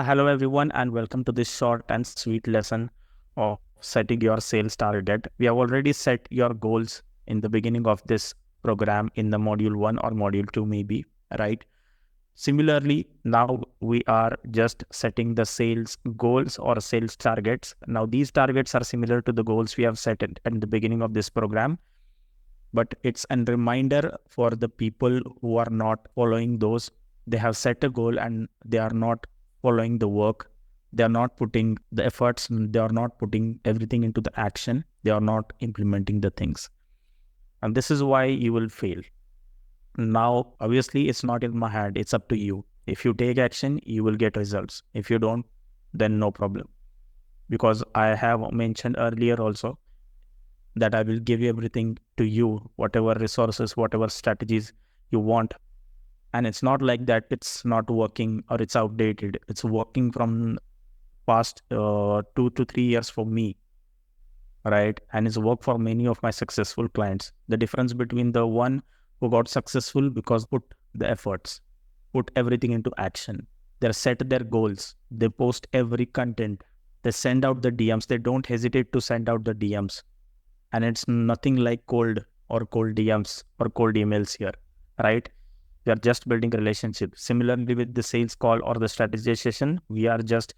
Hello everyone, and welcome to this short and sweet lesson of setting your sales target. We have already set your goals in the beginning of this program in the module 1 or module 2 maybe, right? Similarly, now we are just setting the sales goals or sales targets. Now these targets are similar to the goals we have set at the beginning of this program, but it's a reminder for the people who are not following those. They have set a goal and they are not following the work. They are not putting the efforts. They are not putting everything into the action. They are not implementing the things. And this is why you will fail. Now, obviously, it's not in my hand. It's up to you. If you take action, you will get results. If you don't, then no problem. Because I have mentioned earlier also that I will give you everything to you, whatever resources, whatever strategies you want. And it's not like that it's not working or it's outdated. It's working from past 2 to 3 years for me, right? And it's worked for many of my successful clients. The difference between the one who got successful because put the efforts, put everything into action. They set their goals. They post every content. They send out the DMs. They don't hesitate to send out the DMs. And it's nothing like cold DMs or cold emails here, right? We are just building a relationship. Similarly, with the sales call or the strategization, we are just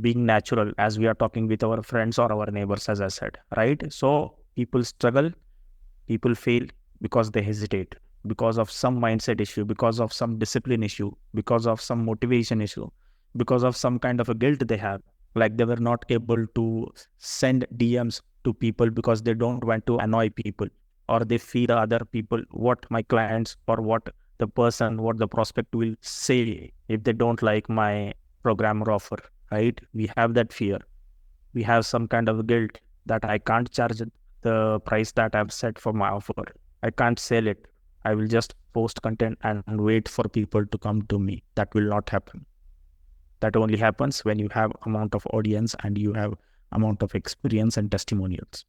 being natural as we are talking with our friends or our neighbors, as I said, right? So people struggle, people fail because they hesitate, because of some mindset issue, because of some discipline issue, because of some motivation issue, because of some kind of a guilt they have. Like they were not able to send DMs to people because they don't want to annoy people, or they fear other people what my clients or what the prospect will say if they don't like my program or offer, right? We have that fear. We have some kind of guilt that I can't charge the price that I've set for my offer. I can't sell it. I will just post content and wait for people to come to me. That will not happen. That only happens when you have amount of audience and you have amount of experience and testimonials.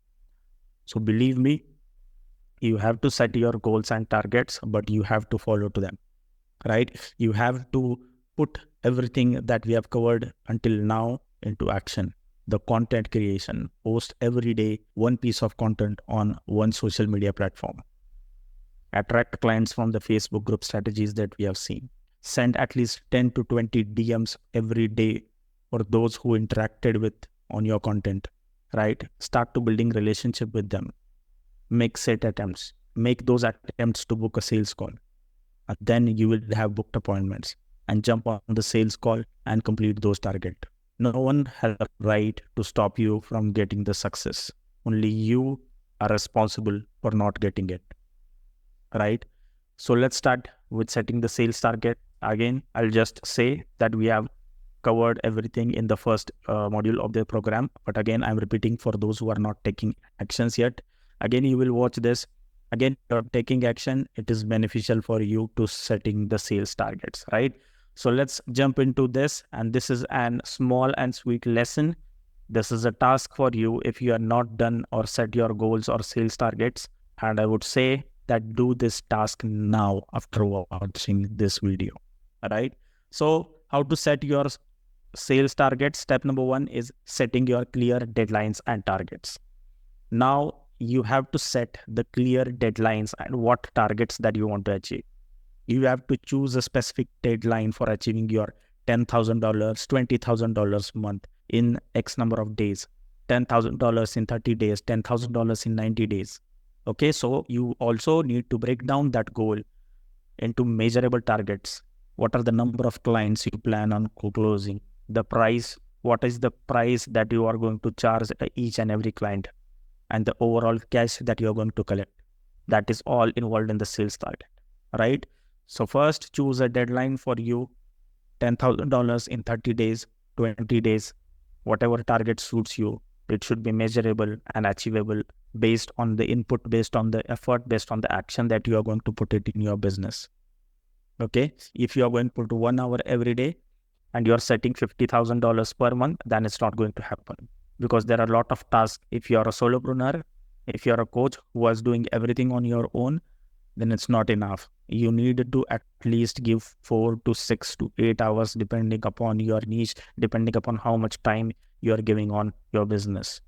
So believe me, you have to set your goals and targets, but you have to follow to them, right? You have to put everything that we have covered until now into action. The content creation, post every day one piece of content on one social media platform. Attract clients from the Facebook group strategies that we have seen. Send at least 10 to 20 DMs every day for those who interacted with on your content, right? Start to building relationship with them. Make set attempts. Make those attempts to book a sales call. And then you will have booked appointments and jump on the sales call and complete those targets. No one has a right to stop you from getting the success. Only you are responsible for not getting it, right? So let's start with setting the sales target. Again, I'll just say that we have covered everything in the first module of the program. But again, I'm repeating for those who are not taking actions yet. Again, you will watch this. Again, you're taking action. It is beneficial for you to setting the sales targets, right? So let's jump into this. And this is an small and sweet lesson. This is a task for you if you are not done or set your goals or sales targets. And I would say that do this task now after watching this video, all right? So how to set your sales targets? Step number 1 is setting your clear deadlines and targets. Now you have to set the clear deadlines and what targets that you want to achieve. You have to choose a specific deadline for achieving your $10,000, $20,000 a month in X number of days, $10,000 in 30 days, $10,000 in 90 days. Okay, so you also need to break down that goal into measurable targets. What are the number of clients you plan on closing? The price, what is the price that you are going to charge each and every client? And the overall cash that you're going to collect. That is all involved in the sales target, right? So first, choose a deadline for you, $10,000 in 30 days, 20 days, whatever target suits you. It should be measurable and achievable based on the input, based on the effort, based on the action that you are going to put it in your business. Okay, if you are going to put 1 hour every day and you're setting $50,000 per month, then it's not going to happen. Because there are a lot of tasks. If you're a solopreneur, if you're a coach who is doing everything on your own, then it's not enough. You need to at least give 4 to 6 to 8 hours, depending upon your niche, depending upon how much time you're giving on your business.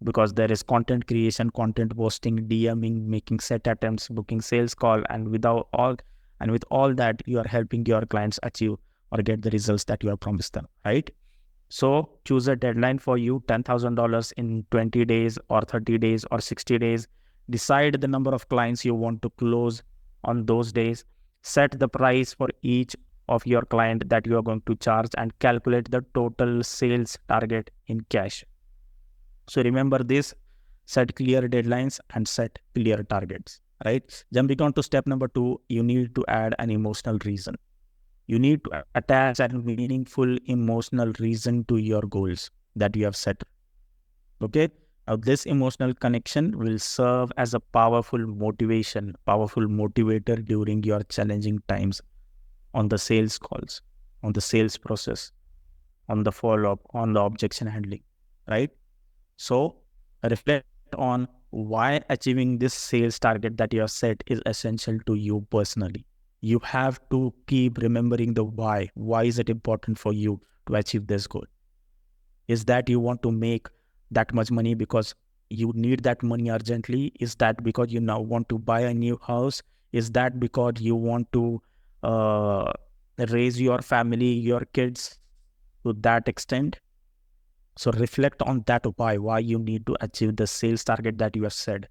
Because there is content creation, content posting, DMing, making set attempts, booking sales call, and with all that, you are helping your clients achieve or get the results that you have promised them, right? So choose a deadline for you, $10,000 in 20 days or 30 days or 60 days. Decide the number of clients you want to close on those days. Set the price for each of your client that you are going to charge, and calculate the total sales target in cash. So remember this, set clear deadlines and set clear targets, right? Jumping on to step number 2, you need to add an emotional reason. You need to attach a meaningful emotional reason to your goals that you have set. Okay. Now, this emotional connection will serve as a powerful motivator during your challenging times, on the sales calls, on the sales process, on the follow-up, on the objection handling, right? So reflect on why achieving this sales target that you have set is essential to you personally. You have to keep remembering the why. Why is it important for you to achieve this goal? Is that you want to make that much money because you need that money urgently? Is that because you now want to buy a new house? Is that because you want to uh, raise your family, your kids to that extent? So reflect on that why you need to achieve the sales target that you have set,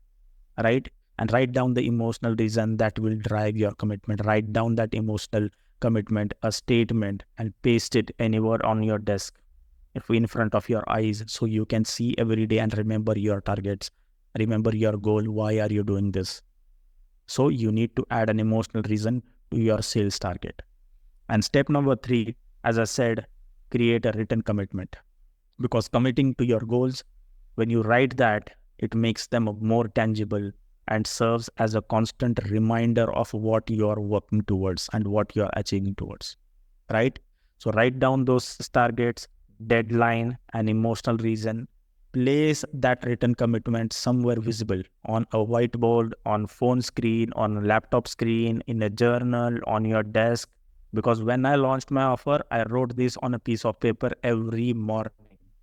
right? And write down the emotional reason that will drive your commitment. Write down that emotional commitment, a statement, and paste it anywhere on your desk, if in front of your eyes, so you can see every day and remember your targets, remember your goal. Why are you doing this? So you need to add an emotional reason to your sales target. And step number 3, as I said, create a written commitment. Because committing to your goals, when you write that, it makes them more tangible and serves as a constant reminder of what you are working towards and what you are achieving towards, right? So write down those targets, deadline, and emotional reason. Place that written commitment somewhere visible, on a whiteboard, on phone screen, on a laptop screen, in a journal, on your desk. Because when I launched my offer, I wrote this on a piece of paper every morning,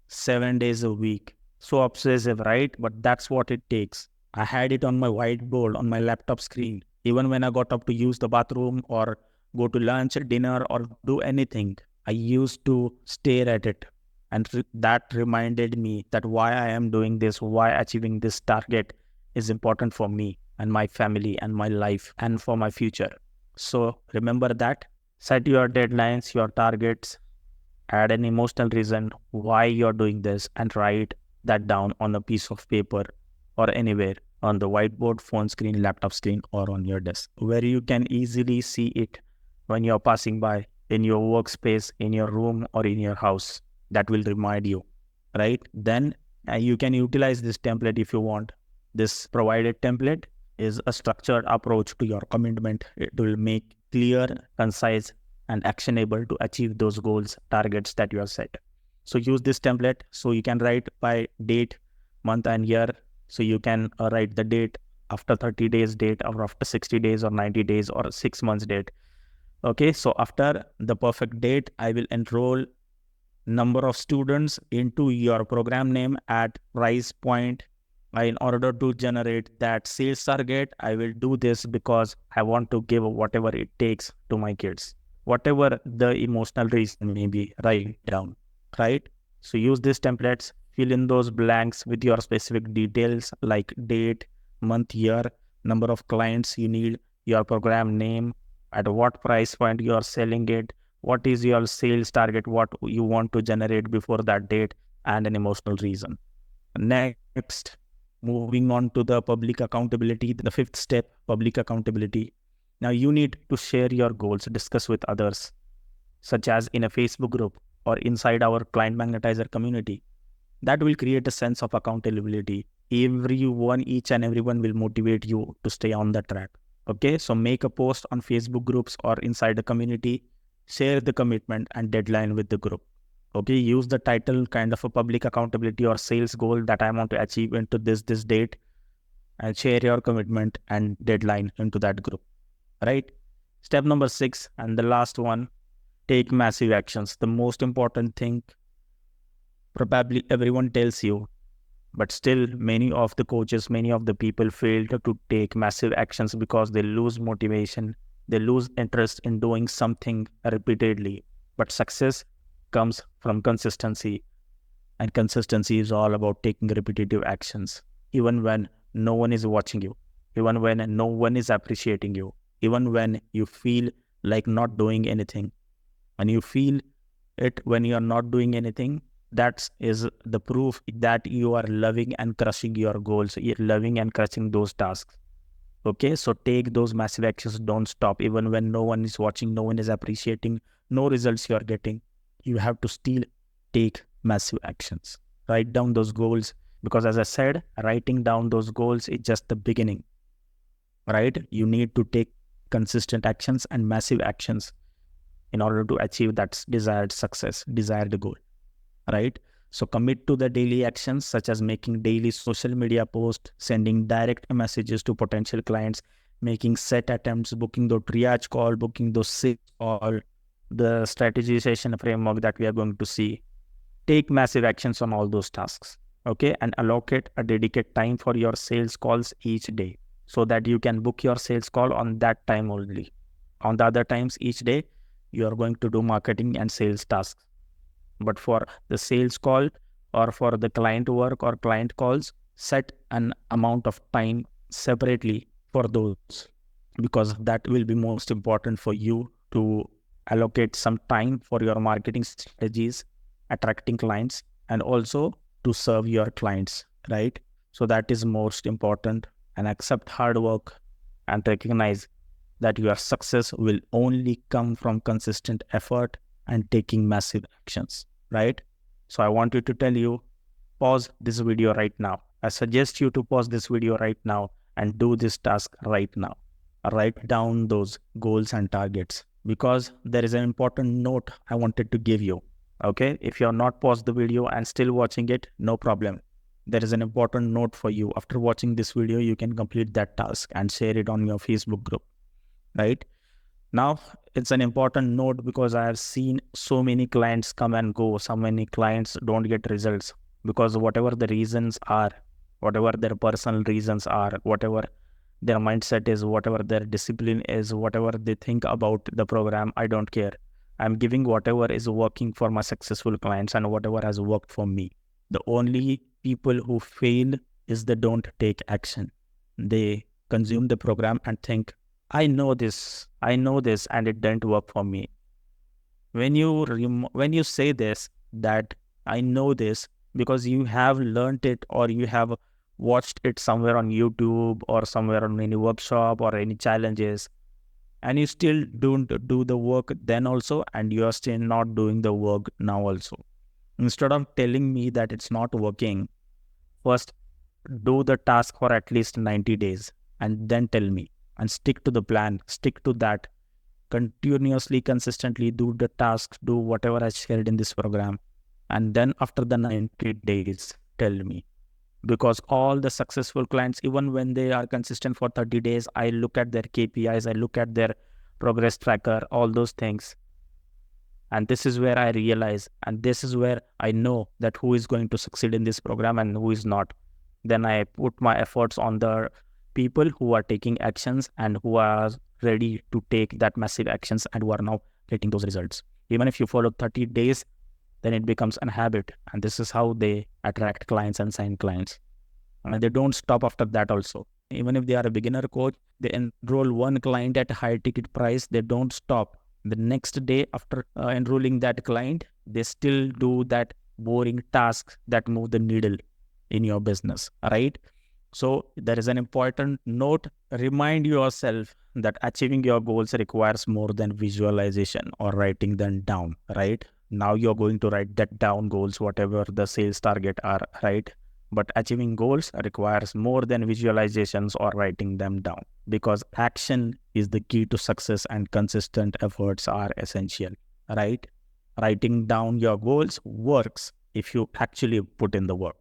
7 days a week. So obsessive, right? But that's what it takes. I had it on my whiteboard, on my laptop screen. Even when I got up to use the bathroom or go to lunch, dinner, or do anything, I used to stare at it. And that reminded me that why I am doing this, why achieving this target is important for me and my family and my life and for my future. So remember that. Set your deadlines, your targets, add an emotional reason why you're doing this, and write that down on a piece of paper or anywhere, on the whiteboard, phone screen, laptop screen, or on your desk, where you can easily see it when you're passing by, in your workspace, in your room, or in your house. That will remind you, right? Then you can utilize this template if you want. This provided template is a structured approach to your commitment. It will make clear, concise, and actionable to achieve those goals, targets that you have set. So use this template. So you can write by date, month, and year. So you can write the date, after 30 days date, or after 60 days or 90 days or 6 months date. Okay, so after the perfect date, I will enroll number of students into your program name at price point. In order to generate that sales target, I will do this because I want to give whatever it takes to my kids. Whatever the emotional reason may be, write down, right? So use these templates, fill in those blanks with your specific details like date, month, year, number of clients you need, your program name, at what price point you are selling it, what is your sales target, what you want to generate before that date, and an emotional reason. Next, moving on to the public accountability, the 5th step, public accountability. Now you need to share your goals, discuss with others, such as in a Facebook group or inside our client magnetizer community. That will create a sense of accountability. Each and everyone will motivate you to stay on the track. Okay, so make a post on Facebook groups or inside the community, share the commitment and deadline with the group. Okay, use the title kind of a public accountability or sales goal that I want to achieve into this date, and share your commitment and deadline into that group, right? Step number 6, and the last one, take massive actions. The most important thing probably everyone tells you, but still many of the coaches, many of the people fail to take massive actions because they lose motivation, they lose interest in doing something repeatedly. But success comes from consistency, and consistency is all about taking repetitive actions, even when no one is watching you, even when no one is appreciating you, even when you feel like not doing anything. And you feel it when you are not doing anything, that is the proof that you are loving and crushing your goals. You're loving and crushing those tasks. Okay, so take those massive actions. Don't stop, even when no one is watching, no one is appreciating, no results you are getting. You have to still take massive actions. Write down those goals, because as I said, writing down those goals is just the beginning, right? You need to take consistent actions and massive actions in order to achieve that desired success, desired goal, right? So commit to the daily actions, such as making daily social media posts, sending direct messages to potential clients, making set attempts, booking the triage call, booking those sales call, the strategization framework that we are going to see. Take massive actions on all those tasks, okay? And allocate a dedicated time for your sales calls each day, so that you can book your sales call on that time only. On the other times each day, you are going to do marketing and sales tasks. But for the sales call or for the client work or client calls, set an amount of time separately for those, because that will be most important for you to allocate some time for your marketing strategies, attracting clients, and also to serve your clients, right? So that is most important. And accept hard work and recognize that your success will only come from consistent effort and taking massive actions, right? So I want you to tell you, pause this video right now. I suggest you to pause this video right now and do this task right now. Write down those goals and targets, because there is an important note I wanted to give you. Okay, if you're not paused the video and still watching it, no problem. There is an important note for you. After watching this video, you can complete that task and share it on your Facebook group, right? Now, it's an important note because I have seen so many clients come and go. So many clients don't get results because whatever the reasons are, whatever their personal reasons are, whatever their mindset is, whatever their discipline is, whatever they think about the program, I don't care. I'm giving whatever is working for my successful clients and whatever has worked for me. The only people who fail is they don't take action. They consume the program and think, I know this, and it didn't work for me. When you say this, that I know this, because you have learned it or you have watched it somewhere on YouTube or somewhere on any workshop or any challenges, and you still don't do the work then also, and you are still not doing the work now also. Instead of telling me that it's not working, first do the task for at least 90 days and then tell me, and stick to the plan, stick to that. Continuously, consistently do the tasks, do whatever I shared in this program. And then after the 90 days, tell me. Because all the successful clients, even when they are consistent for 30 days, I look at their KPIs, I look at their progress tracker, all those things. And this is where I realize, and this is where I know that who is going to succeed in this program and who is not. Then I put my efforts on the people who are taking actions and who are ready to take that massive actions and who are now getting those results. Even if you follow 30 days, then it becomes a habit. And this is how they attract clients and sign clients. And they don't stop after that also. Even if they are a beginner coach, they enroll one client at a high ticket price, they don't stop. The next day after enrolling that client, they still do that boring task that move the needle in your business, right? So there is an important note. Remind yourself that achieving your goals requires more than visualization or writing them down, right? Now you're going to write that down goals, whatever the sales target are, right? But achieving goals requires more than visualizations or writing them down, because action is the key to success and consistent efforts are essential, right? Writing down your goals works if you actually put in the work.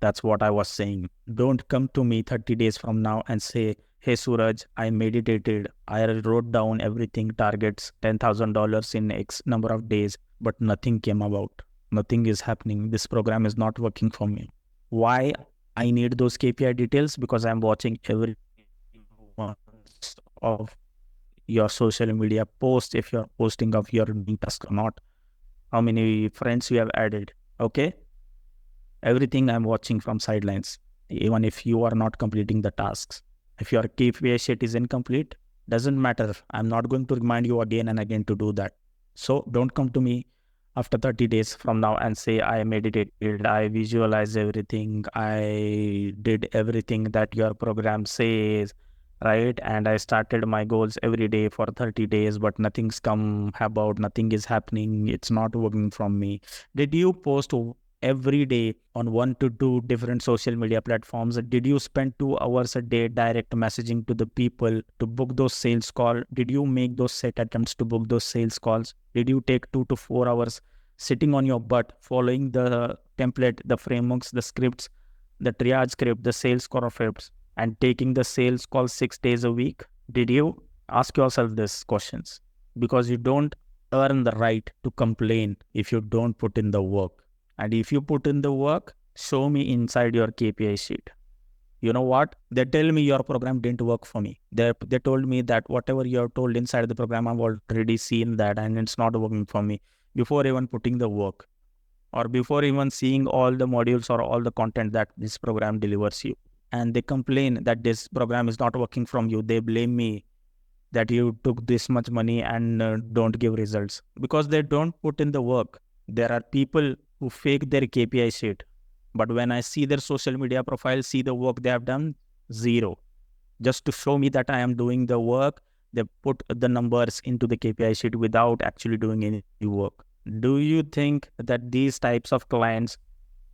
That's what I was saying. Don't come to me 30 days from now and say, hey Suraj, I meditated, I wrote down everything, targets $10,000 in X number of days, but nothing came about. Nothing is happening. This program is not working for me. Why I need those KPI details? Because I'm watching every one of your social media post, if you're posting of your doing task or not, how many friends you have added. Okay, everything I'm watching from sidelines, even if you are not completing the tasks. If your KPI sheet is incomplete, doesn't matter. I'm not going to remind you again and again to do that. So don't come to me after 30 days from now and say, I meditated, I visualized everything, I did everything that your program says, right? And I started my goals every day for 30 days, but nothing's come about, nothing is happening, it's not working from me. Did you post every day on 1 to 2 different social media platforms? Did you spend 2 hours a day direct messaging to the people to book those sales calls? Did you make those set attempts to book those sales calls? Did you take 2 to 4 hours sitting on your butt following the template, the frameworks, the scripts, the triage script, the sales call scripts, and taking the sales call 6 days a week? Did you? Ask yourself these questions, because you don't earn the right to complain if you don't put in the work. And if you put in the work, show me inside your KPI sheet. You know what? They tell me your program didn't work for me. They told me that whatever you have told inside the program, I've already seen that and it's not working for me, before even putting the work or before even seeing all the modules or all the content that this program delivers you. And they complain that this program is not working from you. They blame me that you took this much money and don't give results, because they don't put in the work. There are people who fake their KPI sheet, but when I see their social media profile, see the work they have done, zero. Just to show me that I am doing the work, they put the numbers into the KPI sheet without actually doing any work. Do you think that these types of clients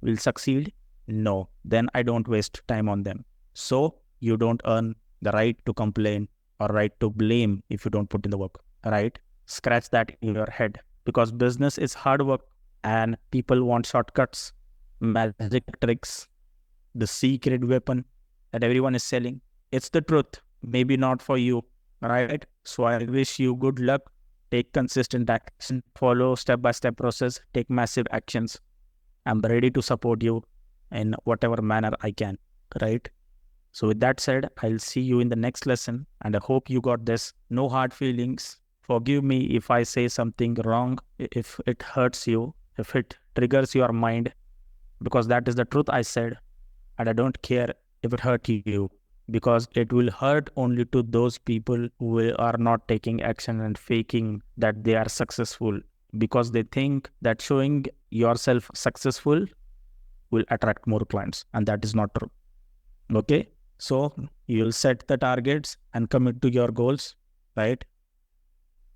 will succeed? No. Then I don't waste time on them. So you don't earn the right to complain or right to blame if you don't put in the work, right? Scratch that in your head, because business is hard work and people want shortcuts, magic tricks, the secret weapon that everyone is selling. It's the truth. Maybe not for you, right? So I wish you good luck. Take consistent action, follow step-by-step process, take massive actions. I'm ready to support you in whatever manner I can, right? So with that said, I'll see you in the next lesson, and I hope you got this. No hard feelings. Forgive me if I say something wrong, if it hurts you, if it triggers your mind, because that is the truth I said, and I don't care if it hurt you, because it will hurt only to those people who are not taking action and faking that they are successful, because they think that showing yourself successful will attract more clients, and that is not true. Okay, so you'll set the targets and commit to your goals, right?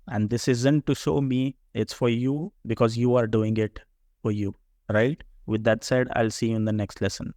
And this isn't to show me, it's for you, because you are doing it for you, right? With that said, I'll see you in the next lesson.